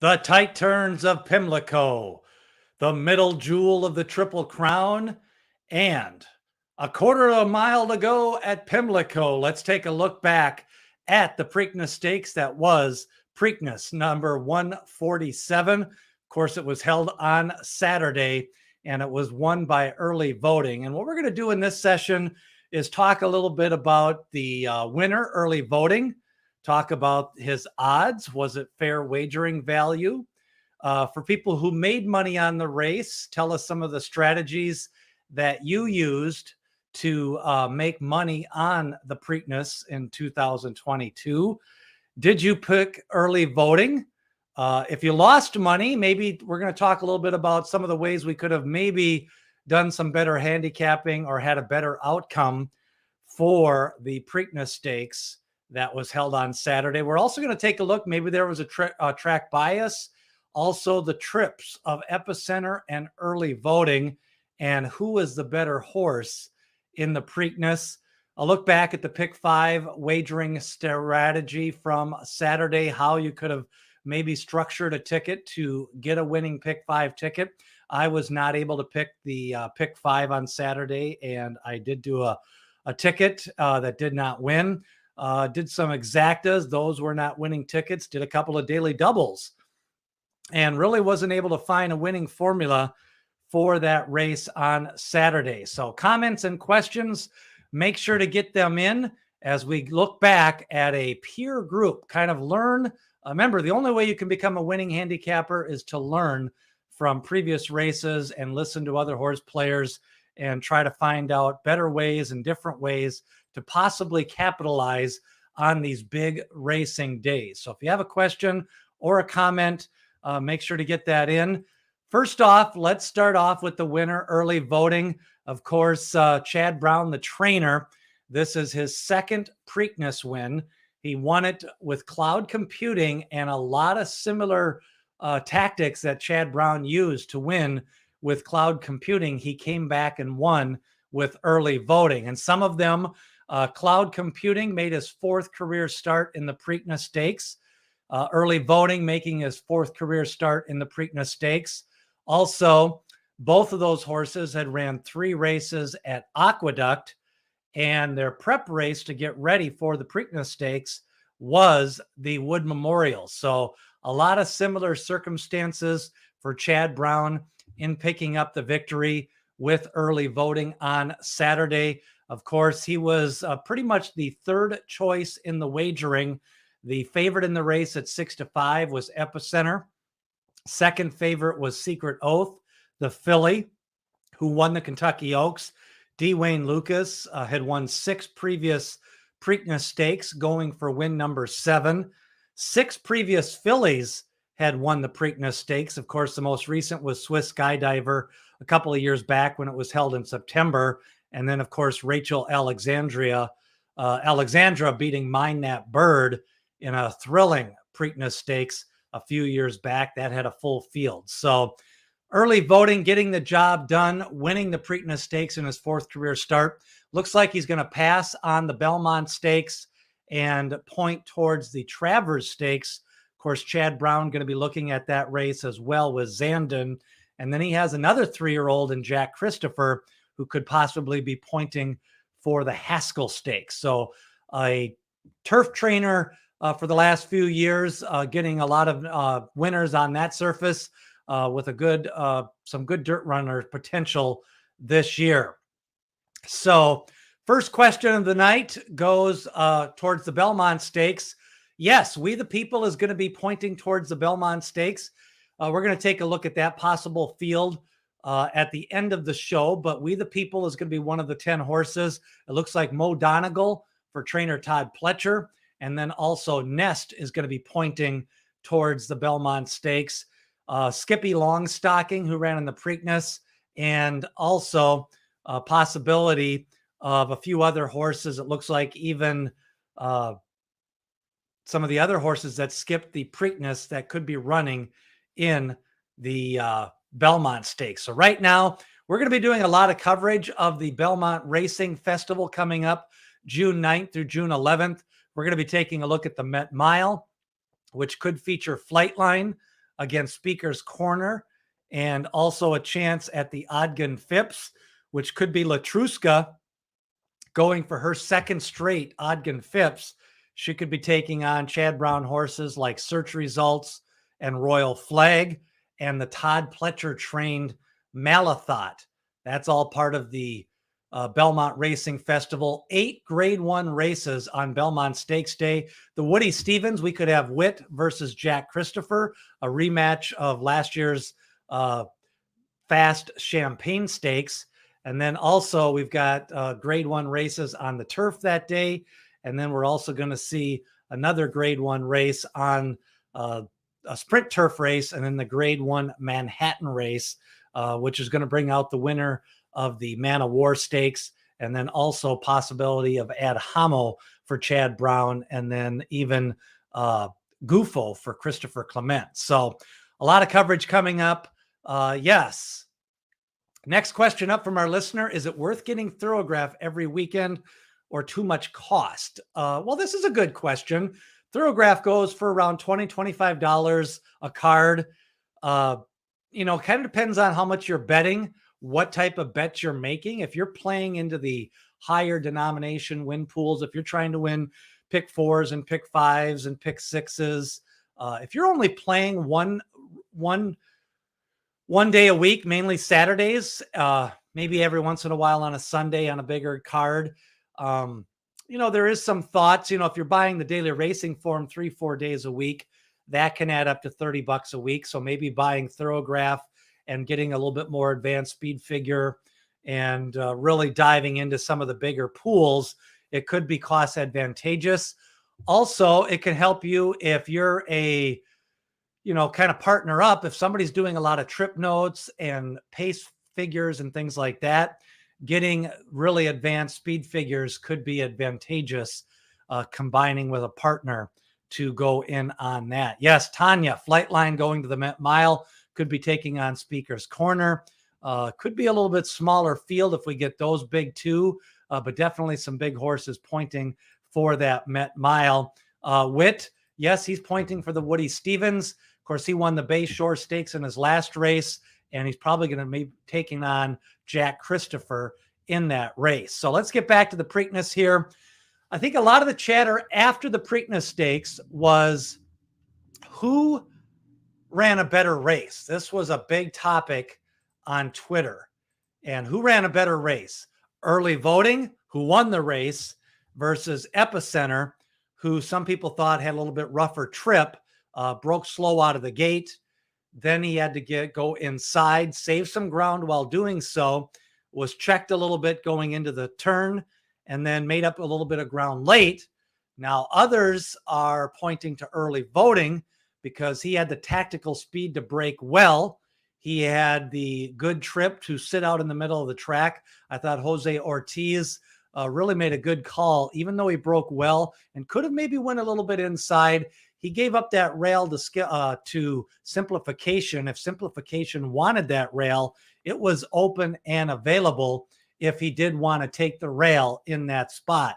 The tight turns of Pimlico, the middle jewel of the Triple Crown, and a quarter of a mile to go at Pimlico. Let's take a look back at the Preakness Stakes. That was Preakness number 147. Of course, it was held on Saturday and it was won by early voting. And what we're going to do in this session is talk a little bit about the winner, early voting, talk about his odds. Was it fair wagering value? For people who made money on the race, tell us some of the strategies that you used to make money on the Preakness in 2022. Did you pick early voting? If you lost money, maybe we're going to talk a little bit about some of the ways we could have maybe done some better handicapping or had a better outcome for the Preakness Stakes that was held on Saturday. We're also going to take a look. Maybe there was a track bias. Also, the trips of Epicenter and early voting, and who is the better horse in the Preakness. I'll look back at the pick five wagering strategy from Saturday, how you could have maybe structured a ticket to get a winning pick five ticket. I was not able to pick the pick five on Saturday, and I did do a ticket that did not win. Did some exactas. Those were not winning tickets. Did a couple of daily doubles and really wasn't able to find a winning formula for that race on Saturday. So comments and questions, make sure to get them in as we look back at a peer group, kind of learn. Remember, the only way you can become a winning handicapper is to learn from previous races and listen to other horse players and try to find out better ways and different ways to possibly capitalize on these big racing days. So if you have a question or a comment, make sure to get that in. First off, let's start off with the winner, early voting. Of course, Chad Brown, the trainer. This is his second Preakness win. He won it with cloud computing and a lot of similar tactics that Chad Brown used to win with cloud computing. He came back and won with early voting. And some of them, cloud computing made his fourth career start in the Preakness Stakes. Early voting making his fourth career start in the Preakness Stakes. Also, both of those horses had ran 3 races at Aqueduct, and their prep race to get ready for the Preakness Stakes was the Wood Memorial. So a lot of similar circumstances for Chad Brown in picking up the victory with early voting on Saturday. Of course, he was pretty much the third choice in the wagering. The favorite in the race at 6-5 was Epicenter. Second favorite was Secret Oath, the filly, who won the Kentucky Oaks. D. Wayne Lucas had won 6 previous Preakness Stakes, going for win number 7. 6 previous fillies had won the Preakness Stakes. Of course, the most recent was Swiss Skydiver a couple of years back when it was held in September. And then, of course, Rachel Alexandra beating Mind That Bird in a thrilling Preakness Stakes a few years back. That had a full field. So early voting, getting the job done, winning the Preakness Stakes in his fourth career start. Looks like he's going to pass on the Belmont Stakes and point towards the Travers Stakes. Of course, Chad Brown going to be looking at that race as well with Zandon. And then he has another 3-year-old in Jack Christopher who could possibly be pointing for the Haskell Stakes. So a turf trainer for the last few years, getting a lot of winners on that surface with a good, some good dirt runner potential this year. So first question of the night goes towards the Belmont Stakes. Yes, We the People is going to be pointing towards the Belmont Stakes. We're going to take a look at that possible field at the end of the show, but We the People is going to be one of the 10 horses. It looks like Mo Donegal for trainer Todd Pletcher. And then also Nest is going to be pointing towards the Belmont Stakes. Skippy Longstocking, who ran in the Preakness, and also a possibility of a few other horses. It looks like even some of the other horses that skipped the Preakness that could be running in the Belmont Stakes. So right now, we're going to be doing a lot of coverage of the Belmont Racing Festival coming up June 9th through June 11th. We're going to be taking a look at the Met Mile, which could feature Flightline, against Speaker's Corner, and also a chance at the Ogden Phipps, which could be Latruska going for her second straight Ogden Phipps. She could be taking on Chad Brown horses like Search Results and Royal Flag and the Todd Pletcher trained Malathot. That's all part of the Belmont Racing Festival. 8 grade 1 races on Belmont Stakes Day. The Woody Stevens, we could have Witt versus Jack Christopher, a rematch of last year's Fast Champagne Stakes. And then also we've got grade 1 races on the turf that day. And then we're also going to see another grade 1 race on a sprint turf race, and then the grade 1 Manhattan race, which is going to bring out the winner of the Man of War Stakes, and then also possibility of Ad Homo for Chad Brown, and then even Gufo for Christopher Clement. So a lot of coverage coming up. Yes. Next question up from our listener: is it worth getting Thorograph every weekend or too much cost? Well, this is a good question. Thorograph goes for around $20, $25 a card. Kind of depends on how much you're betting, what type of bets you're making. If you're playing into the higher denomination win pools, if you're trying to win pick 4s and pick 5s and pick 6s, if you're only playing one day a week, mainly Saturdays, maybe every once in a while on a Sunday on a bigger card, there is some thoughts. If you're buying the daily racing form 3-4 days a week, that can add up to $30 a week. So maybe buying Thorograph and getting a little bit more advanced speed figure and really diving into some of the bigger pools, it could be cost advantageous. Also, it can help you if you're a kind of partner up. If somebody's doing a lot of trip notes and pace figures and things like that, getting really advanced speed figures could be advantageous, combining with a partner to go in on that. Yes, Tanya, Flightline going to the Met Mile, could be taking on Speaker's Corner. Could be a little bit smaller field if we get those big two, but definitely some big horses pointing for that Met Mile. Witt, yes, he's pointing for the Woody Stevens. Of course, he won the Bayshore Stakes in his last race, and he's probably going to be taking on Jack Christopher in that race. So let's get back to the Preakness here. I think a lot of the chatter after the Preakness Stakes was who ran a better race. This was a big topic on Twitter. And who ran a better race? Early Voting, who won the race, versus Epicenter, who some people thought had a little bit rougher trip, broke slow out of the gate. Then he had to go inside, save some ground while doing so, was checked a little bit going into the turn, and then made up a little bit of ground late. Now, others are pointing to Early Voting because he had the tactical speed to break well. He had the good trip to sit out in the middle of the track. I thought Jose Ortiz really made a good call, even though he broke well and could have maybe went a little bit inside. He gave up that rail to Simplification. If Simplification wanted that rail, it was open and available if he did want to take the rail in that spot.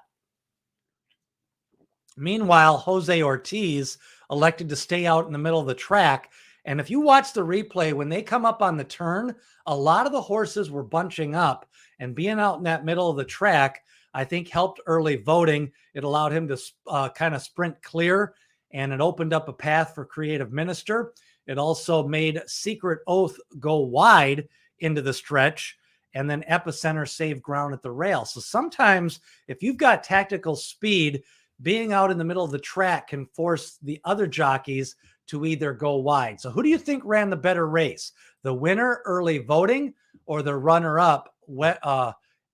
Meanwhile, Jose Ortiz elected to stay out in the middle of the track. And if you watch the replay, when they come up on the turn, a lot of the horses were bunching up, and being out in that middle of the track, I think helped Early Voting. It allowed him to kind of sprint clear, and it opened up a path for Creative Minister. It also made Secret Oath go wide into the stretch, and then Epicenter saved ground at the rail. So sometimes if you've got tactical speed, being out in the middle of the track can force the other jockeys to either go wide. So who do you think ran the better race? The winner, Early Voting, or the runner-up,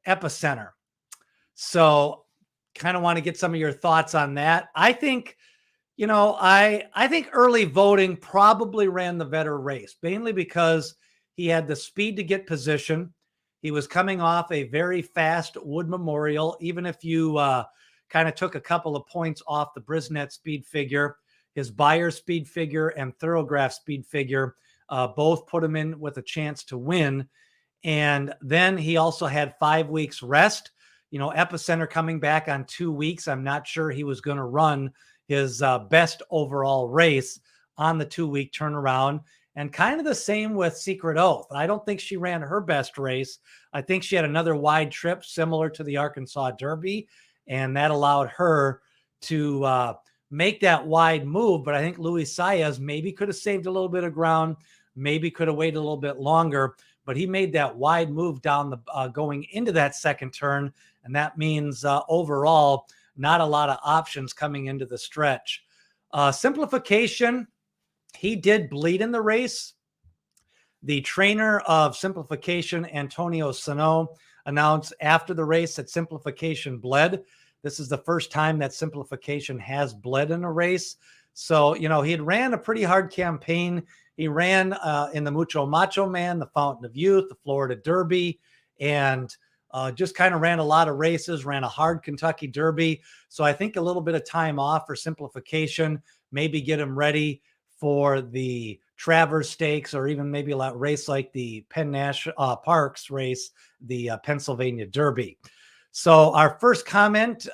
Epicenter? So kind of want to get some of your thoughts on that. I think, I think Early Voting probably ran the better race, mainly because he had the speed to get position. He was coming off a very fast Wood Memorial. Even if you kind of took a couple of points off the Brisnet speed figure, his Beyer speed figure and Thorograph speed figure both put him in with a chance to win. And then he also had 5 weeks rest. Epicenter coming back on 2 weeks. I'm not sure he was going to run his best overall race on the 2-week turnaround. And kind of the same with Secret Oath. I don't think she ran her best race. I think she had another wide trip similar to the Arkansas Derby, and that allowed her to make that wide move. But I think Luis Saez maybe could have saved a little bit of ground, maybe could have waited a little bit longer, but he made that wide move down the going into that second turn. And that means overall, not a lot of options coming into the stretch. Simplification, he did bleed in the race. The trainer of Simplification, Antonio Sano, announced after the race that Simplification bled. This is the first time that Simplification has bled in a race. So, you know, he had ran a pretty hard campaign. He ran in the Mucho Macho Man, the Fountain of Youth, the Florida Derby, and just kind of ran a lot of races, ran a hard Kentucky Derby. So I think a little bit of time off for Simplification, maybe get him ready for the Travers Stakes, or even maybe a race like the Penn National Parks race, the Pennsylvania Derby. So our first comment,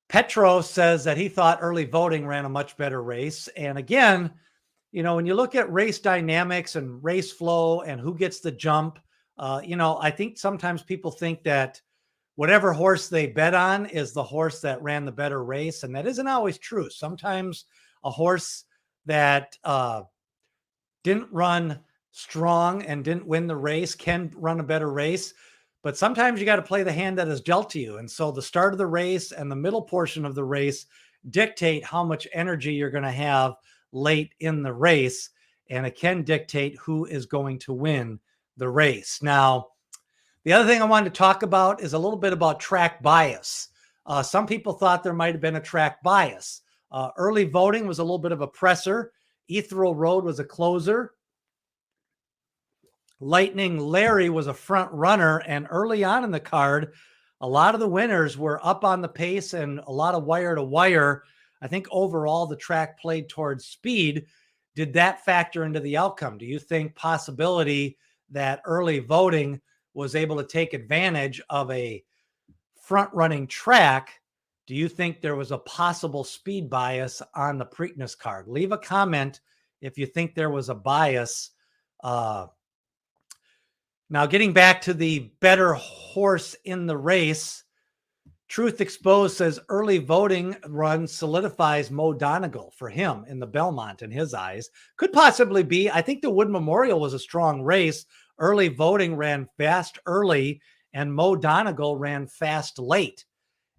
Petro says that he thought Early Voting ran a much better race. And again, you know, when you look at race dynamics and race flow and who gets the jump, you know, I think sometimes people think that whatever horse they bet on is the horse that ran the better race. And that isn't always true. Sometimes a horse that didn't run strong and didn't win the race can run a better race. But sometimes you got to play the hand that is dealt to you. And so the start of the race and the middle portion of the race dictate how much energy you're going to have late in the race. And it can dictate who is going to win the race. Now, the other thing I wanted to talk about is a little bit about track bias. Some people thought there might have been a track bias. Early Voting was a little bit of a presser. Ethereal Road was a closer. Lightning Larry was a front runner. And early on in the card, a lot of the winners were up on the pace and a lot of wire to wire. I think overall the track played towards speed. Did that factor into the outcome? Do you think possibility that Early Voting was able to take advantage of a front running track? Do you think there was a possible speed bias on the Preakness card? Leave a comment if you think there was a bias. Now, getting back to the better horse in the race, Truth Exposed says Early Voting run solidifies Mo Donegal for him in the Belmont in his eyes. Could possibly be. I think the Wood Memorial was a strong race. Early Voting ran fast early, and Mo Donegal ran fast late.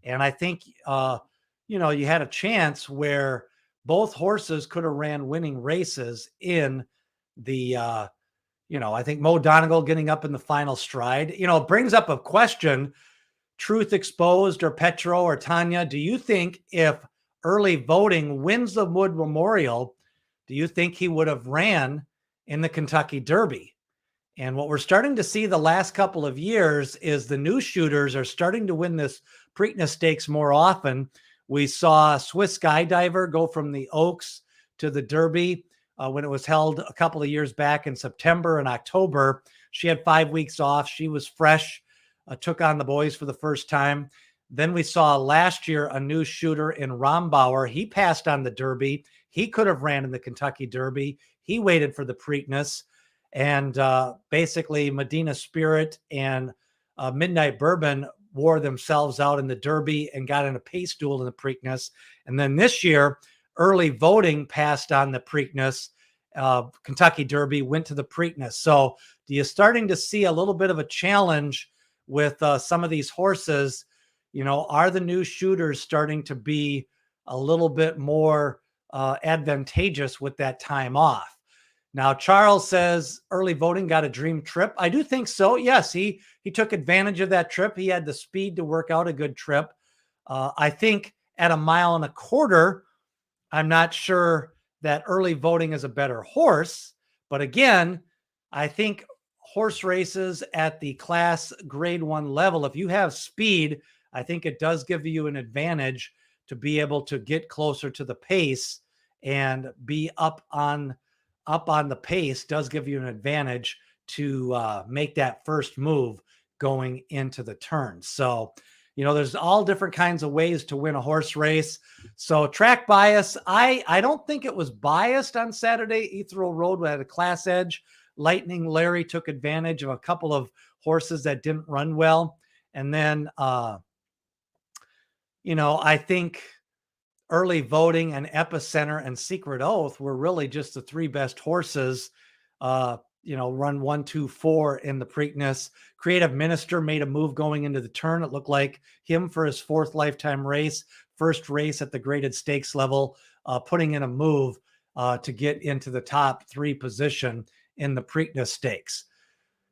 And I think, you know, you had a chance where both horses could have ran winning races in the, you know, I think Mo Donegal getting up in the final stride. You know, it brings up a question, Truth Exposed or Petro or Tanya. Do you think if Early Voting wins the Wood Memorial, do you think he would have ran in the Kentucky Derby? And what we're starting to see the last couple of years is the new shooters are starting to win this Preakness Stakes more often. We saw Swiss Skydiver go from the Oaks to the Derby when it was held a couple of years back in September and October. She had 5 weeks off. She was fresh, took on the boys for the first time. Then we saw last year a new shooter in Rombauer. He passed on the Derby. He could have ran in the Kentucky Derby. He waited for the Preakness. And basically Medina Spirit and Midnight Bourbon wore themselves out in the Derby and got in a pace duel in the Preakness. And then this year, Early Voting passed on the Preakness. Kentucky Derby went to the Preakness. So you're starting to see a little bit of a challenge with some of these horses. You know, are the new shooters starting to be a little bit more advantageous with that time off? Now, Charles says Early Voting got a dream trip. I do think so. Yes, he took advantage of that trip. He had the speed to work out a good trip. I think at 1.25 miles, I'm not sure that Early Voting is a better horse. But again, I think horse races at the class grade 1 level, if you have speed, I think it does give you an advantage to be able to get closer to the pace and be up on the pace does give you an advantage to make that first move going into the turn. So, There's all different kinds of ways to win a horse race. So track bias, I don't think it was biased on Saturday. Ethereal Road had a class edge. Lightning Larry took advantage of a couple of horses that didn't run well. And then, I think Early Voting and Epicenter and Secret Oath were really just the three best horses. Run 1, 2, 4 in the Preakness. Creative Minister made a move going into the turn. It looked like him for his fourth lifetime race, first race at the graded stakes level, putting in a move to get into the top 3 position in the Preakness Stakes.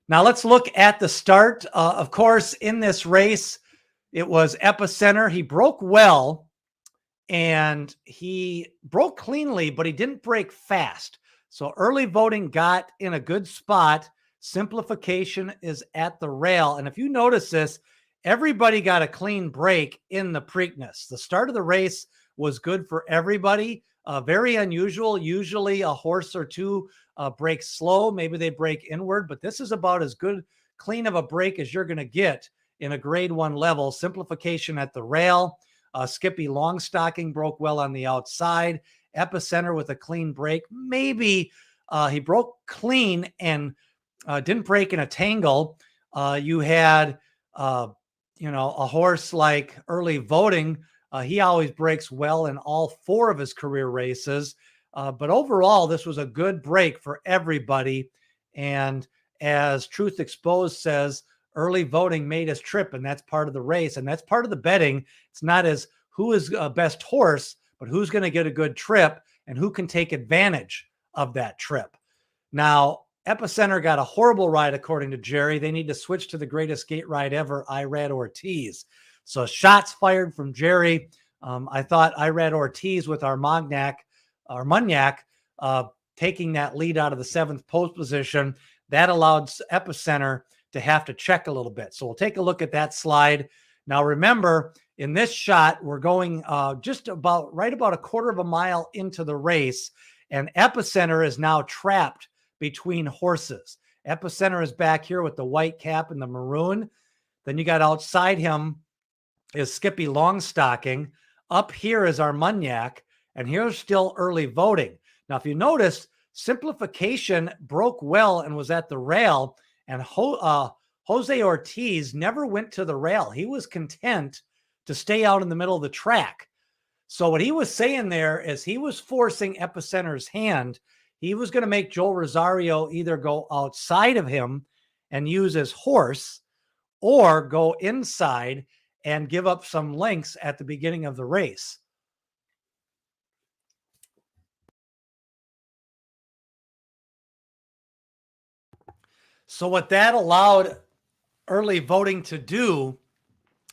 Now let's look at the start. Of course, in this race, it was Epicenter. He broke well, and he broke cleanly, but he didn't break fast. So Early Voting got in a good spot. Simplification is at the rail. And if you notice this, everybody got a clean break in the Preakness. The start of the race was good for everybody. Very unusual. Usually a horse or two breaks slow. Maybe they break inward, but this is about as good, clean of a break as you're going to get in a grade 1 level. Simplification at the rail. Skippy Longstocking broke well on the outside. Epicenter with a clean break. Maybe he broke clean and didn't break in a tangle. You had, a horse like Early Voting. He always breaks well in all 4 of his career races. But overall, this was a good break for everybody. And as Truth Exposed says, Early Voting made his trip, and that's part of the race. And that's part of the betting. It's not as who is a best horse, but who's going to get a good trip and who can take advantage of that trip. Now, Epicenter got a horrible ride, according to Jerry. They need to switch to the greatest gate ride ever, Irad Ortiz. So shots fired from Jerry. I thought Irad Ortiz with Armagnac taking that lead out of the 7th post position, that allowed Epicenter to have to check a little bit. So we'll take a look at that slide. Now, remember, in this shot, we're going just about a quarter of a mile into the race, and Epicenter is now trapped between horses. Epicenter is back here with the white cap and the maroon. Then you got outside him is Skippy Longstocking. Up here is Armagnac, and here's still Early Voting. Now, if you notice, Simplification broke well and was at the rail, and Jose Ortiz never went to the rail. He was content to stay out in the middle of the track. So what he was saying there is he was forcing Epicenter's hand. He was going to make Joel Rosario either go outside of him and use his horse, or go inside and give up some lengths at the beginning of the race. So what that allowed Early Voting to do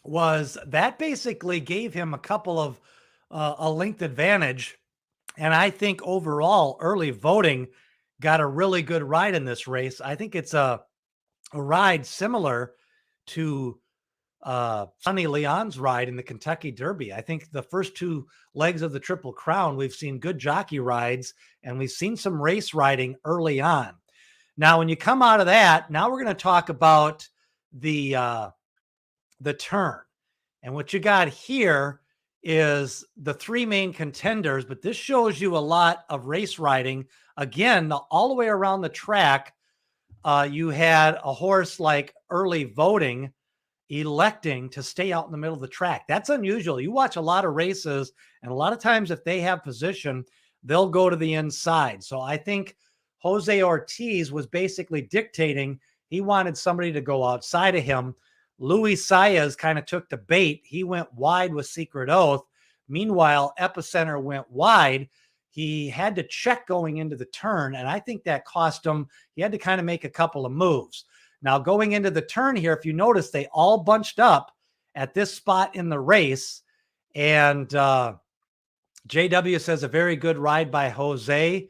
was that basically gave him a couple of a length advantage. And I think overall Early Voting got a really good ride in this race. I think it's a ride similar to Sonny Leon's ride in the Kentucky Derby. I think the first 2 legs of the Triple Crown, we've seen good jockey rides, and we've seen some race riding early on. Now, when you come out of that, now we're going to talk about the turn. And what you got here is the 3 main contenders, but this shows you a lot of race riding. Again, all the way around the track, you had a horse like Early Voting electing to stay out in the middle of the track. That's unusual. You watch a lot of races, and a lot of times if they have position, they'll go to the inside. So I think Jose Ortiz was basically dictating. He wanted somebody to go outside of him. Luis Saez kind of took the bait. He went wide with Secret Oath. Meanwhile, Epicenter went wide. He had to check going into the turn, and I think that cost him. He had to kind of make a couple of moves. Now, going into the turn here, if you notice, they all bunched up at this spot in the race, and JW says a very good ride by Jose.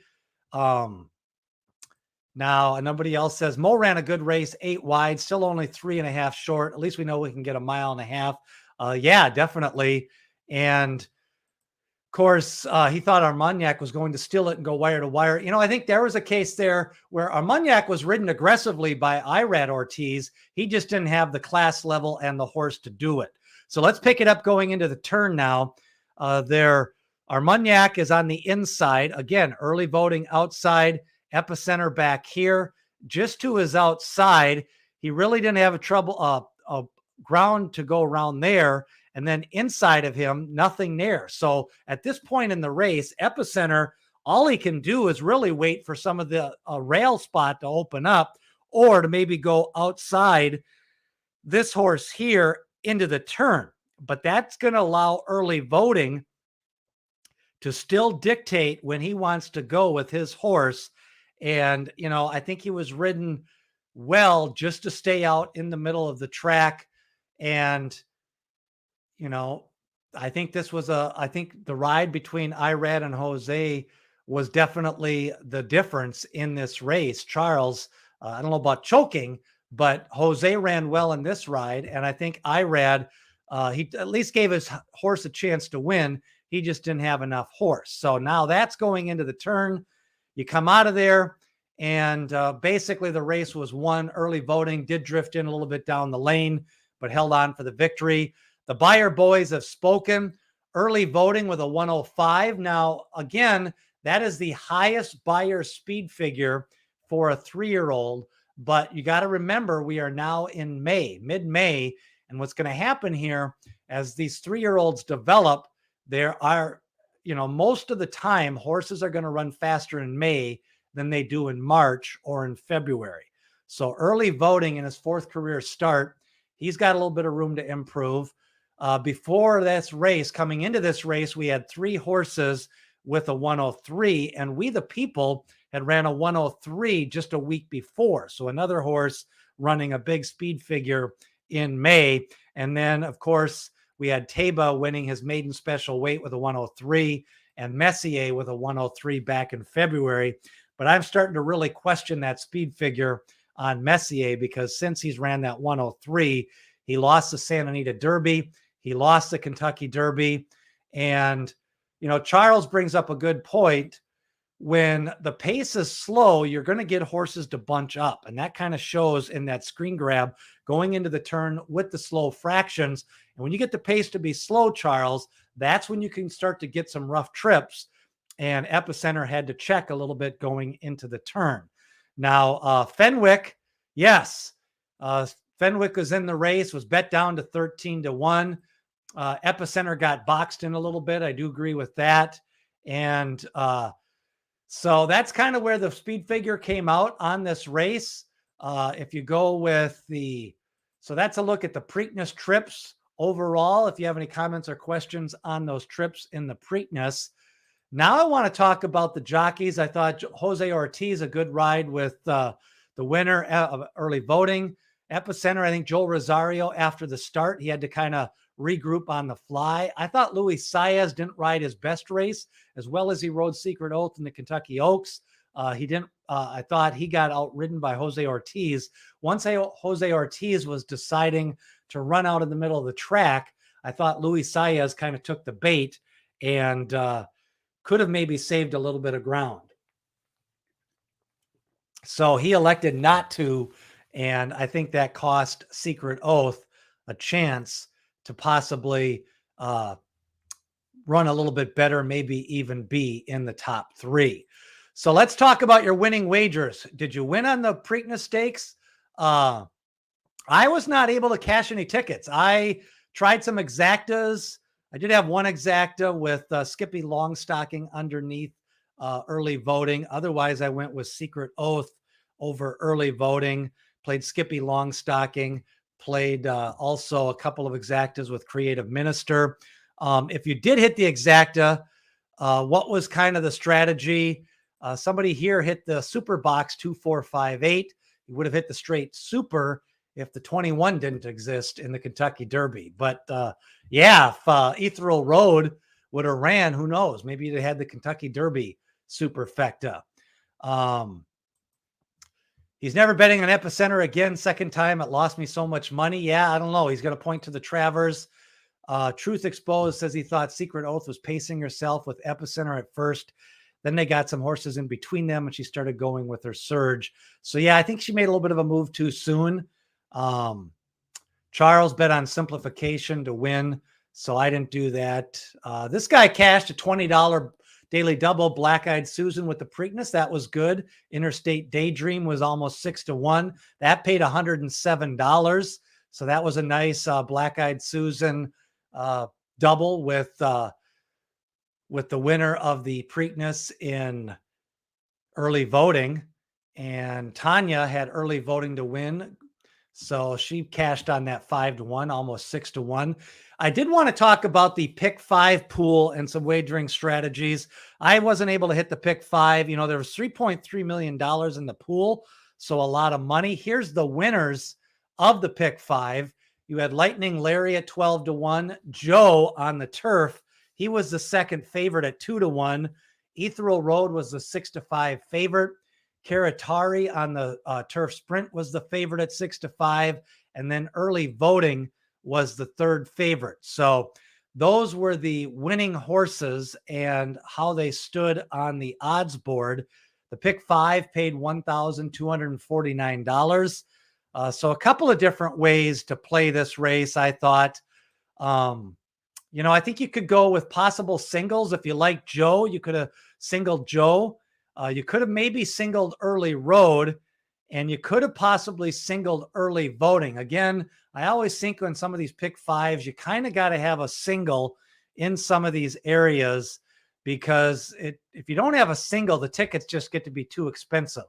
Now, nobody else says Mo ran a good race, 8 wide, still only 3.5 short. At least we know we can get a 1.5 miles. Yeah, definitely. And of course, he thought Armagnac was going to steal it and go wire to wire. I think there was a case there where Armagnac was ridden aggressively by Irad Ortiz. He just didn't have the class level and the horse to do it. So let's pick it up going into the turn now. There, Armagnac is on the inside. Again, early voting outside, Epicenter back here, just to his outside. He really didn't have a ground to go around there. And then inside of him, nothing there. So at this point in the race, Epicenter, all he can do is really wait for some of the rail spot to open up, or to maybe go outside this horse here into the turn. But that's going to allow early voting to still dictate when he wants to go with his horse. And, I think he was ridden well just to stay out in the middle of the track. And, I think I think the ride between Irad and Jose was definitely the difference in this race. Charles, I don't know about choking, but Jose ran well in this ride. And I think Irad, he at least gave his horse a chance to win. He just didn't have enough horse. So now that's going into the turn. You come out of there, and basically the race was won. Early voting did drift in a little bit down the lane, but held on for the victory. The Beyer boys have spoken. Early voting with a 105. Now, again, that is the highest Beyer speed figure for a 3-year-old. But you got to remember, we are now in May, mid-May. And what's going to happen here as these 3-year-olds develop, there are, most of the time, horses are going to run faster in May than they do in March or in February. So early voting in his 4th career start, he's got a little bit of room to improve. Before this race, coming into this race, we had 3 horses with a 103, and We the People had ran a 103 just a week before. So another horse running a big speed figure in May. And then, of course, we had Taba winning his maiden special weight with a 103, and Messier with a 103 back in February. But I'm starting to really question that speed figure on Messier, because since he's ran that 103, he lost the Santa Anita Derby, he lost the Kentucky Derby. And, Charles brings up a good point. When the pace is slow, you're going to get horses to bunch up. And that kind of shows in that screen grab going into the turn with the slow fractions. And when you get the pace to be slow, Charles, that's when you can start to get some rough trips. And Epicenter had to check a little bit going into the turn. Now, Fenwick, yes, Fenwick was in the race, was bet down to 13-1. Epicenter got boxed in a little bit. I do agree with that. And so that's kind of where the speed figure came out on this race. If you go with so that's a look at the Preakness trips overall. If you have any comments or questions on those trips in the Preakness. Now I want to talk about the jockeys. I thought Jose Ortiz, a good ride with the winner of early voting. Epicenter, I think Joel Rosario, after the start, he had to kind of regroup on the fly. I thought Luis Saez didn't ride his best race as well as he rode Secret Oath in the Kentucky Oaks. He didn't. I thought he got outridden by Jose Ortiz. Once Jose Ortiz was deciding to run out in the middle of the track, I thought Luis Saez kind of took the bait and could have maybe saved a little bit of ground. So he elected not to, and I think that cost Secret Oath a chance to possibly run a little bit better, maybe even be in the top 3. So let's talk about your winning wagers. Did you win on the Preakness Stakes? I was not able to cash any tickets. I tried some exactas. I did have one exacta with Skippy Longstocking underneath early voting. Otherwise, I went with Secret Oath over early voting, played Skippy Longstocking, played also a couple of exactas with Creative Minister. If you did hit the exacta, what was kind of the strategy? Somebody here hit the super box 2458. He would have hit the straight super if the 21 didn't exist in the Kentucky Derby. But if Ethereal Road would have ran, who knows? Maybe they had the Kentucky Derby superfecta. He's never betting on Epicenter again. Second time, it lost me so much money. Yeah, I don't know. He's going to point to the Travers. Truth Exposed says he thought Secret Oath was pacing herself with Epicenter at first. Then they got some horses in between them, and she started going with her surge. So, yeah, I think she made a little bit of a move too soon. Charles bet on simplification to win, so I didn't do that. This guy cashed a $20 daily double, Black-Eyed Susan with the Preakness. That was good. Interstate Daydream was almost 6-1. That paid $107. So that was a nice Black-Eyed Susan double with the winner of the Preakness in early voting. And Tanya had early voting to win. So she cashed on that 5-1, almost 6-1. I did want to talk about the pick 5 pool and some wagering strategies. I wasn't able to hit the pick 5. You know, there was $3.3 million in the pool, so a lot of money. Here's the winners of the pick 5. You had Lightning Larry at 12-1. Joe on the turf, he was the second favorite at 2-1. Ethereal Road was the 6-5 favorite. Karatari on the turf sprint was the favorite at 6-5. And then early voting was the third favorite. So those were the winning horses and how they stood on the odds board. The pick 5 paid $1,249. So a couple of different ways to play this race, I thought. You know, I think you could go with possible singles. If you like Joe, you could have singled Joe. You could have maybe singled early road, and you could have possibly singled early voting. Again, I always think on some of these pick 5s, you kind of got to have a single in some of these areas, because if you don't have a single, the tickets just get to be too expensive.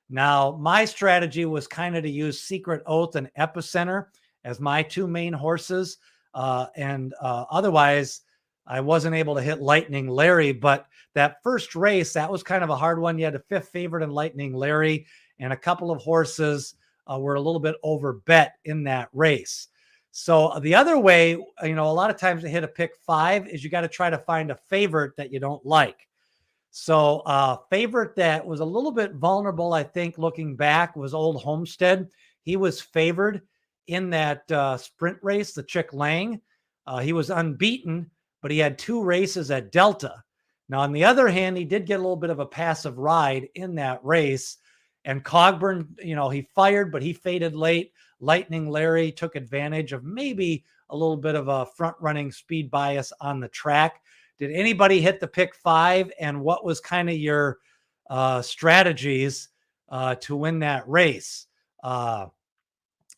Now, my strategy was kind of to use Secret Oath and Epicenter as my two main horses. Otherwise, I wasn't able to hit Lightning Larry, but that first race, that was kind of a hard one. You had a 5th favorite in Lightning Larry, and a couple of horses were a little bit over bet in that race. So the other way, you know, a lot of times to hit a pick 5 is you got to try to find a favorite that you don't like. So favorite that was a little bit vulnerable, I think, looking back, was Old Homestead. He was favored in that sprint race, the Chick Lang. He was unbeaten, but he had 2 races at Delta. Now, on the other hand, he did get a little bit of a passive ride in that race. And Cogburn, you know, he fired, but he faded late. Lightning Larry took advantage of maybe a little bit of a front-running speed bias on the track. Did anybody hit the pick 5? And what was kind of your strategies to win that race?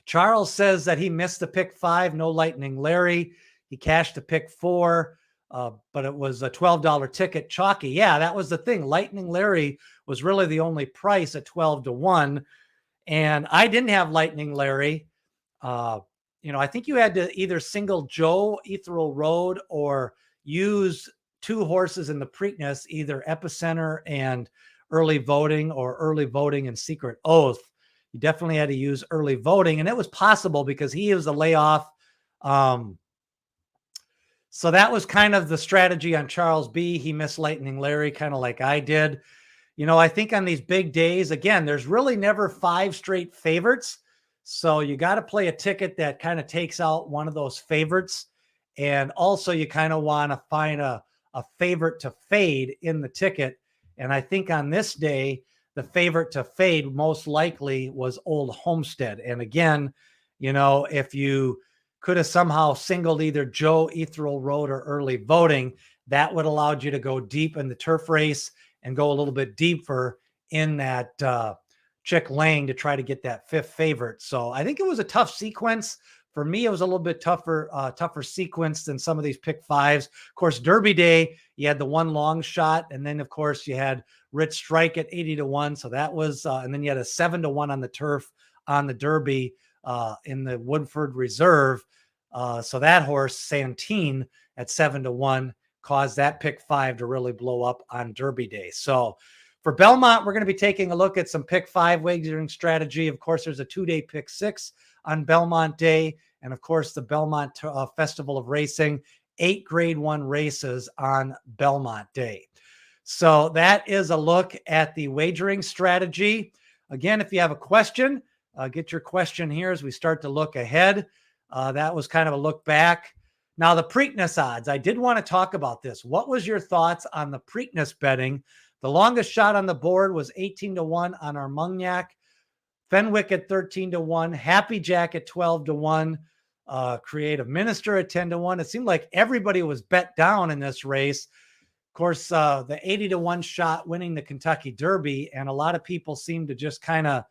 Charles says that he missed the pick 5, no Lightning Larry. He cashed the pick 4, but it was a $12 ticket. Jockey, yeah, that was the thing. Lightning Larry was really the only price at 12-1. And I didn't have Lightning Larry. You know, I think you had to either single Joe, Ethereal Road, or use 2 horses in the Preakness, either Epicenter and early voting, or early voting and Secret Oath. You definitely had to use early voting, and it was possible because he was a layoff. So that was kind of the strategy on Charles B. He missed Lightning Larry, kind of like I did. You know, I think on these big days, again, there's really never 5 straight favorites. So you got to play a ticket that kind of takes out one of those favorites. And also you kind of want to find a favorite to fade in the ticket. And I think on this day, the favorite to fade most likely was Old Homestead. And again, you know, if you could have somehow singled either Joe, Ethereal Road, or early voting, that would allowed you to go deep in the turf race and go a little bit deeper in that Chick Lang to try to get that 5th favorite. So I think it was a tough sequence. For me, it was a little bit tougher sequence than some of these pick 5s. Of course, Derby Day, you had the one long shot. And then, of course, you had Rich Strike at 80-1. So that was, and then you had a 7-1 on the turf on the Derby in the Woodford Reserve. So that horse, Santine, at 7-1, caused that pick 5 to really blow up on Derby Day. So for Belmont, we're going to be taking a look at some pick 5 wagering strategy. Of course, there's a 2-day pick 6 on Belmont Day. And of course, the Belmont Festival of Racing, 8 grade 1 races on Belmont Day. So that is a look at the wagering strategy. Again, if you have a question, get your question here as we start to look ahead. That was kind of a look back. Now, the Preakness odds, I did want to talk about this. What was your thoughts on the Preakness betting? The longest shot on the board was 18-1 on Armagnac, Fenwick at 13-1, Happy Jack at 12-1. Creative Minister at 10-1. It seemed like everybody was bet down in this race. Of course, the 80-1 shot winning the Kentucky Derby, and a lot of people seem to just kind of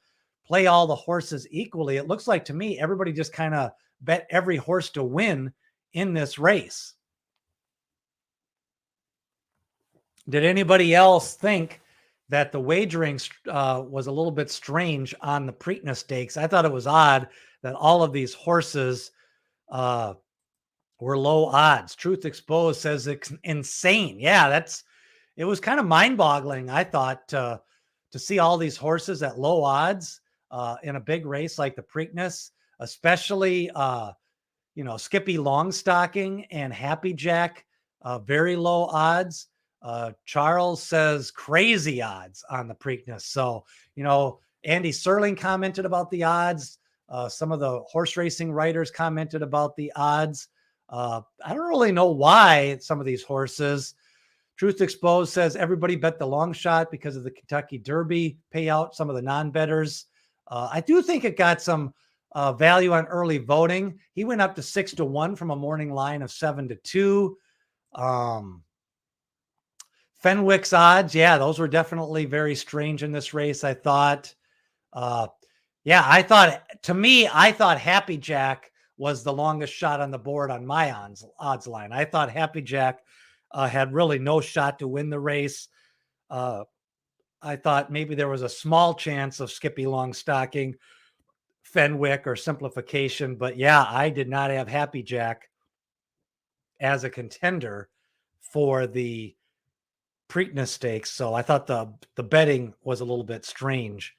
play all the horses equally. It looks like to me everybody just kind of bet every horse to win in this race. Did anybody else think that the wagering was a little bit strange on the Preakness Stakes? I thought it was odd that all of these horses were low odds. Truth Exposed says it's insane. Yeah, it was kind of mind-boggling, I thought, to see all these horses at low odds in a big race like the Preakness, especially Skippy Longstocking and Happy Jack, very low odds. Charles says crazy odds on the Preakness. So, Andy Serling commented about the odds. Some of the horse racing writers commented about the odds. I don't really know why some of these horses. Truth Exposed says everybody bet the long shot because of the Kentucky Derby payout. Some of the non-bettors. I do think it got some value on early voting. He went up to 6-1 from a morning line of 7-2. Fenwick's odds, yeah, those were definitely very strange in this race, I thought. I thought Happy Jack was the longest shot on the board on my odds line. I thought Happy Jack had really no shot to win the race. I thought maybe there was a small chance of Skippy Longstocking, Fenwick, or Simplification. But yeah, I did not have Happy Jack as a contender for the Preakness Stakes. So I thought the betting was a little bit strange.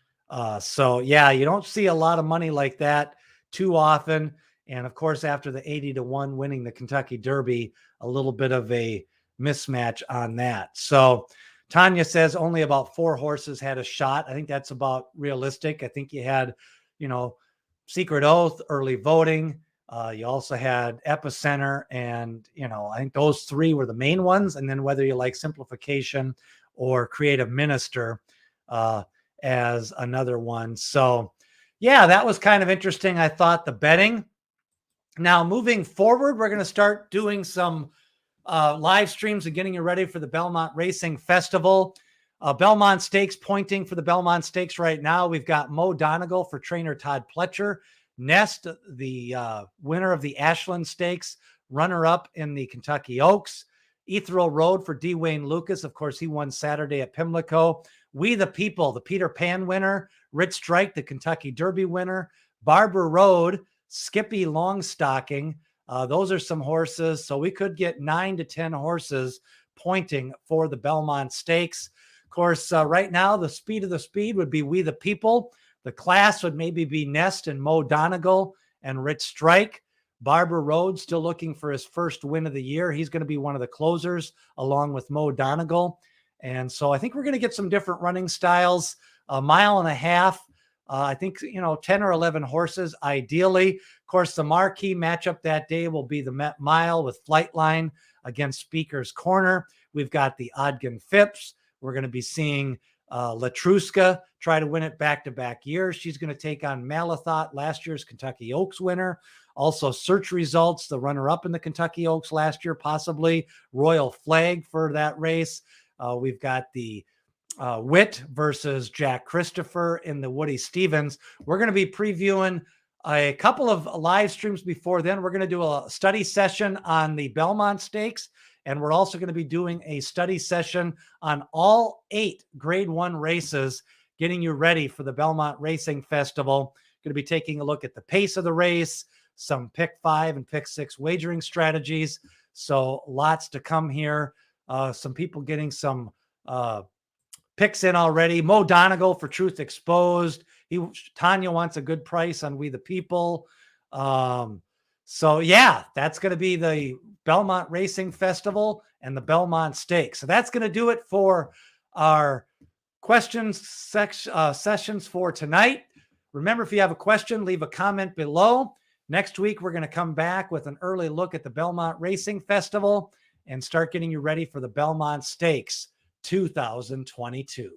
So yeah, you don't see a lot of money like that too often. And of course, after the 80-1 winning the Kentucky Derby, a little bit of a mismatch on that. So Tanya says only about 4 horses had a shot. I think that's about realistic. I think you had, Secret Oath, early voting. You also had Epicenter, and I think those 3 were the main ones. And then whether you like Simplification or Creative Minister as another one. So yeah, that was kind of interesting. I thought the betting. Now moving forward, we're going to start doing some live streams and getting you ready for the Belmont Racing Festival. Belmont Stakes, pointing for the Belmont Stakes right now. We've got Mo Donegal for trainer Todd Pletcher. Nest, the winner of the Ashland Stakes, runner-up in the Kentucky Oaks. Ethereal Road for D. Wayne Lucas. Of course, he won Saturday at Pimlico. We the People, the Peter Pan winner. Rich Strike, the Kentucky Derby winner. Barber Road, Skippy Longstocking. Those are some horses. So we could get 9 to 10 horses pointing for the Belmont Stakes. Of course, right now, the speed of the speed would be We the People. The class would maybe be Nest and Mo Donegal and Rich Strike. Barber Road still looking for his first win of the year. He's going to be one of the closers along with Mo Donegal. And so I think we're going to get some different running styles. A mile and a half. I think, 10 or 11 horses, ideally. Of course, the marquee matchup that day will be the Met Mile with Flightline against Speaker's Corner. We've got the Ogden Phipps. We're going to be seeing Latruska try to win it back-to-back years. She's going to take on Malathot, last year's Kentucky Oaks winner. Also, Search Results, the runner-up in the Kentucky Oaks last year, possibly. Royal Flag for that race. We've got the Witt versus Jack Christopher in the Woody Stevens. We're going to be previewing a couple of live streams before then. We're going to do a study session on the Belmont Stakes, and we're also going to be doing a study session on all 8 Grade 1 races, getting you ready for the Belmont Racing Festival. Going to be taking a look at the pace of the race, some pick 5 and pick 6 wagering strategies. So lots to come here. Some people getting some picks in already. Mo Donegal for Truth Exposed. Tanya wants a good price on We the People. So yeah, that's going to be the Belmont Racing Festival and the Belmont Stakes. So that's going to do it for our questions sessions for tonight. Remember, if you have a question, leave a comment below. Next week, we're going to come back with an early look at the Belmont Racing Festival and start getting you ready for the Belmont Stakes 2022.